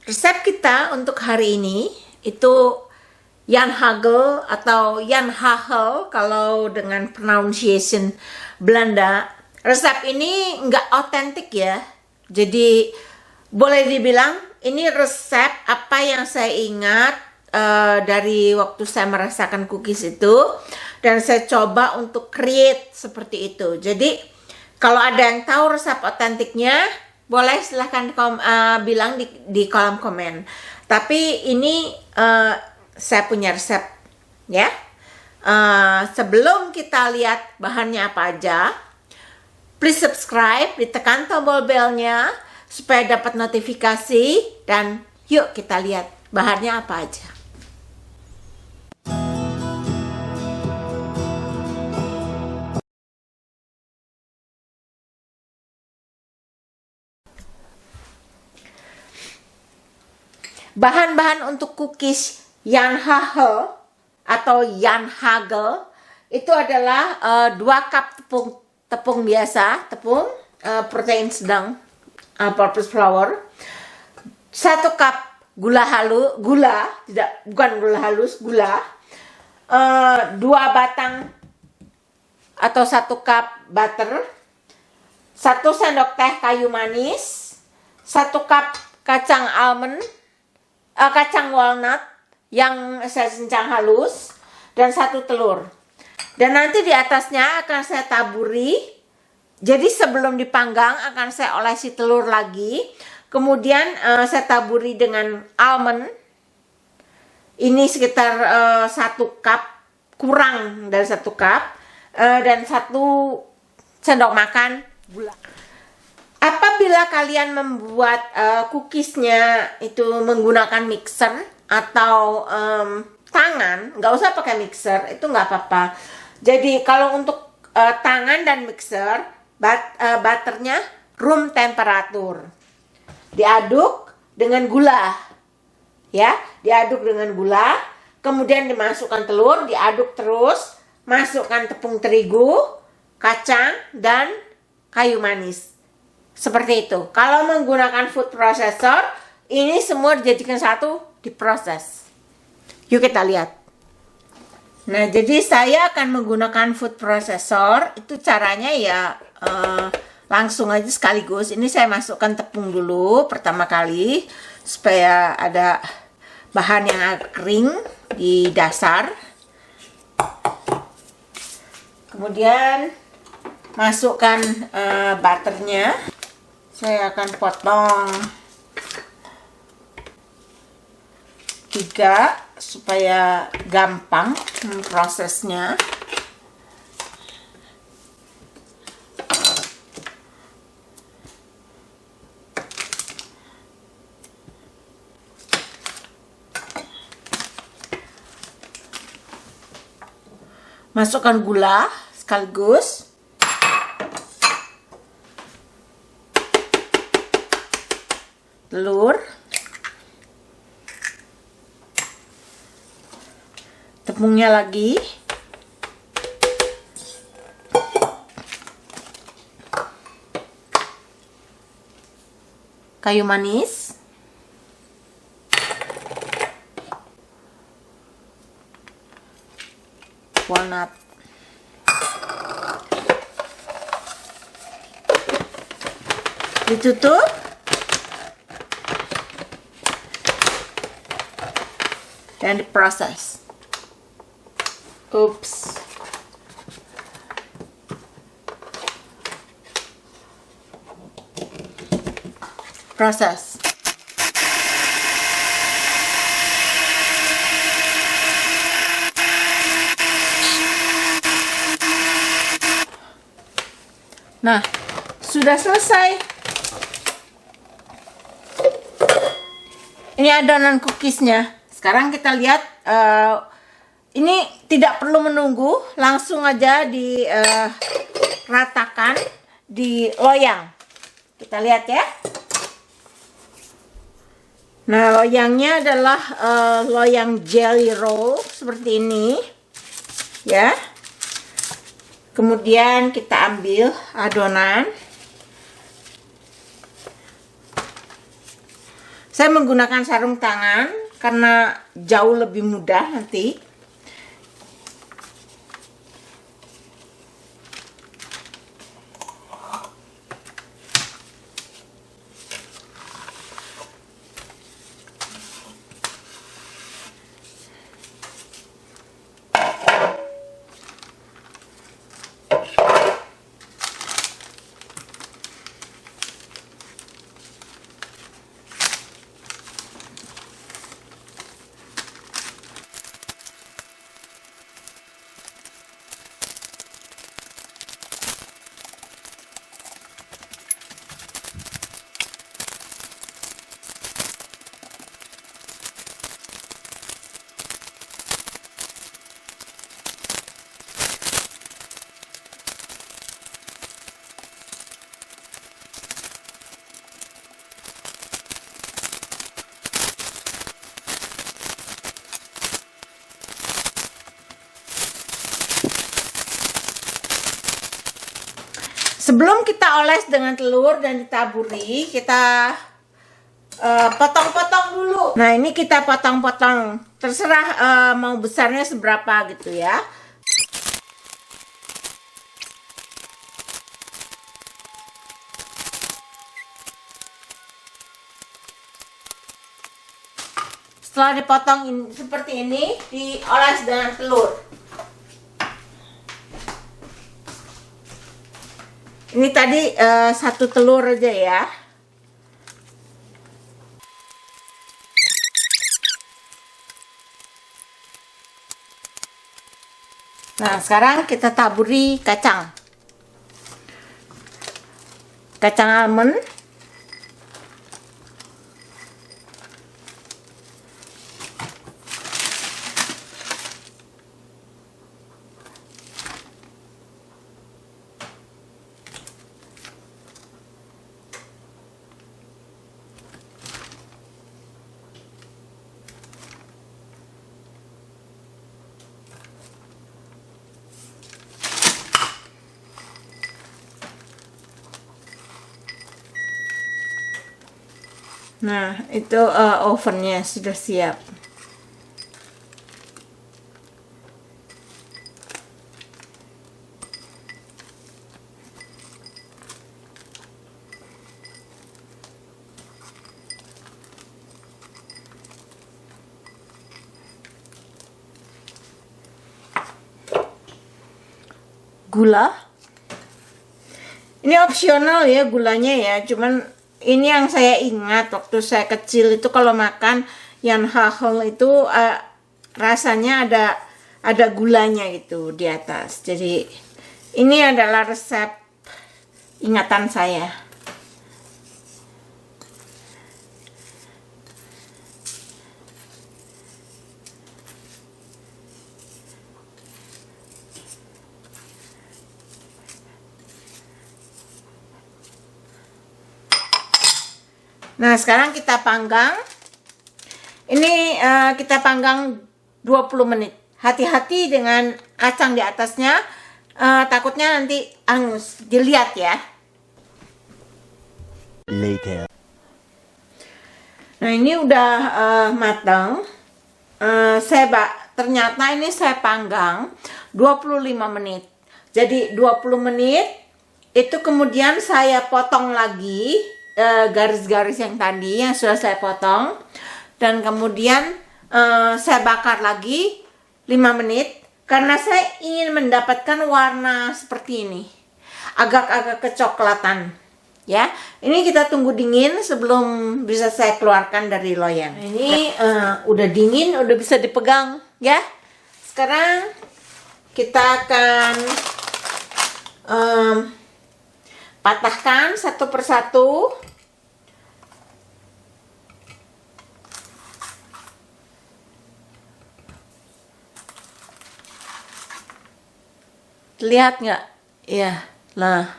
Resep kita untuk hari ini itu Jan Hagel atau Jan Hagel kalau dengan pronunciation Belanda. Resep ini nggak otentik ya. Jadi boleh dibilang ini resep apa yang saya ingat dari waktu saya merasakan cookies itu, dan saya coba untuk create seperti itu. Jadi kalau ada yang tahu resep otentiknya, boleh silahkan bilang di kolom komen. Tapi ini saya punya resep ya. Sebelum kita lihat bahannya apa aja, please subscribe, ditekan tombol belnya supaya dapat notifikasi, dan yuk kita lihat bahannya apa aja. Bahan-bahan untuk cookies Jan Hagel atau Jan Hagel itu adalah 2 cup tepung biasa, tepung protein sedang, purpose flour, 1 cup gula bukan gula halus, gula, 2 batang atau 1 cup butter, 1 sendok teh kayu manis, 1 cup kacang almond, kacang walnut yang saya cincang halus, dan 1 telur. Dan nanti di atasnya akan saya taburi. Jadi sebelum dipanggang akan saya olesi telur lagi. Kemudian saya taburi dengan almond. Ini sekitar 1 cup, kurang dari 1 cup, dan 1 sendok makan gula. Apabila kalian membuat cookiesnya itu menggunakan mixer atau tangan, nggak usah pakai mixer, itu nggak apa-apa. Jadi kalau untuk tangan dan mixer, butternya room temperature, diaduk dengan gula, ya, diaduk dengan gula, kemudian dimasukkan telur, diaduk terus, masukkan tepung terigu, kacang, dan kayu manis. Seperti itu. Kalau menggunakan food processor, ini semua dijadikan satu, diproses. Yuk kita lihat. Nah, jadi saya akan menggunakan food processor. Itu caranya ya langsung aja sekaligus. Ini saya masukkan tepung dulu pertama kali supaya ada bahan yang agak kering di dasar. Kemudian masukkan butternya. Saya akan potong 3 supaya gampang prosesnya. Masukkan gula sekaligus. Telur, tepungnya lagi, kayu manis, walnut, ditutup. Dan diproses. Oops. Proses. Nah, sudah selesai. Ini adonan cookiesnya. Sekarang kita lihat, ini tidak perlu menunggu, langsung aja diratakan di loyang. Kita lihat ya. Nah, loyangnya adalah loyang jelly roll seperti ini, ya. Kemudian kita ambil adonan. Saya menggunakan sarung tangan karena jauh lebih mudah nanti. Sebelum kita oles dengan telur dan ditaburi, kita potong-potong dulu. Nah, ini kita potong-potong. Terserah mau besarnya seberapa gitu ya. Setelah dipotong seperti ini, dioles dengan telur. Ini tadi satu telur aja ya. Nah, sekarang kita taburi kacang. Kacang almond. Nah, itu ovennya sudah siap. Gula. Ini opsional ya gulanya ya, cuman ini yang saya ingat waktu saya kecil itu kalau makan Jan Hagel itu rasanya ada gulanya gitu di atas. Jadi ini adalah resep ingatan saya. Nah, sekarang kita panggang. Ini kita panggang 20 menit. Hati-hati dengan kacang di atasnya. Takutnya nanti angus. Dilihat ya. Later. Nah, ini udah matang. Ternyata ini saya panggang 25 menit. Jadi 20 menit itu kemudian saya potong lagi garis-garis yang tadi yang sudah saya potong, dan kemudian saya bakar lagi 5 menit karena saya ingin mendapatkan warna seperti ini, agak-agak kecoklatan ya. Ini kita tunggu dingin sebelum bisa saya keluarkan dari loyang. Ini udah dingin, udah bisa dipegang ya. Sekarang kita akan patahkan satu persatu. Lihat nggak? Ya, lah.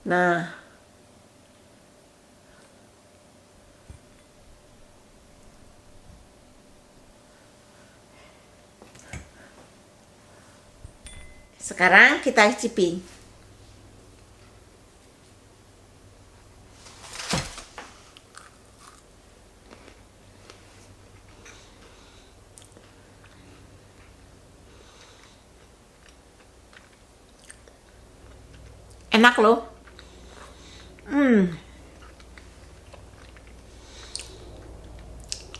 Nah. Sekarang kita icipin. Enak loh.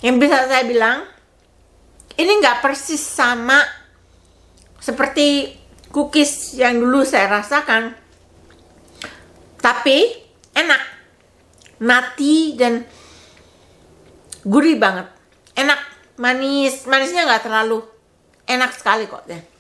Yang bisa saya bilang, ini nggak persis sama seperti cookies yang dulu saya rasakan, tapi enak, nutty dan gurih banget, enak, manisnya nggak terlalu, enak sekali kok deh.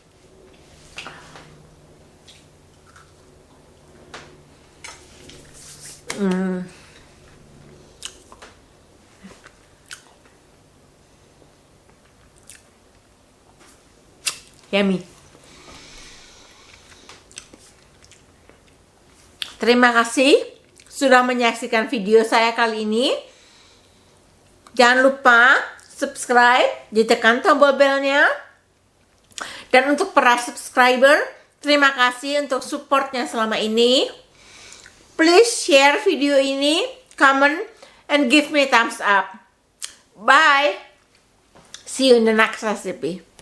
Yummy. Terima kasih sudah menyaksikan video saya kali ini. Jangan lupa subscribe, ditekan tombol belnya. Dan untuk para subscriber, terima kasih untuk supportnya selama ini. Please share video ini, comment, and give me thumbs up. Bye. See you in the next recipe.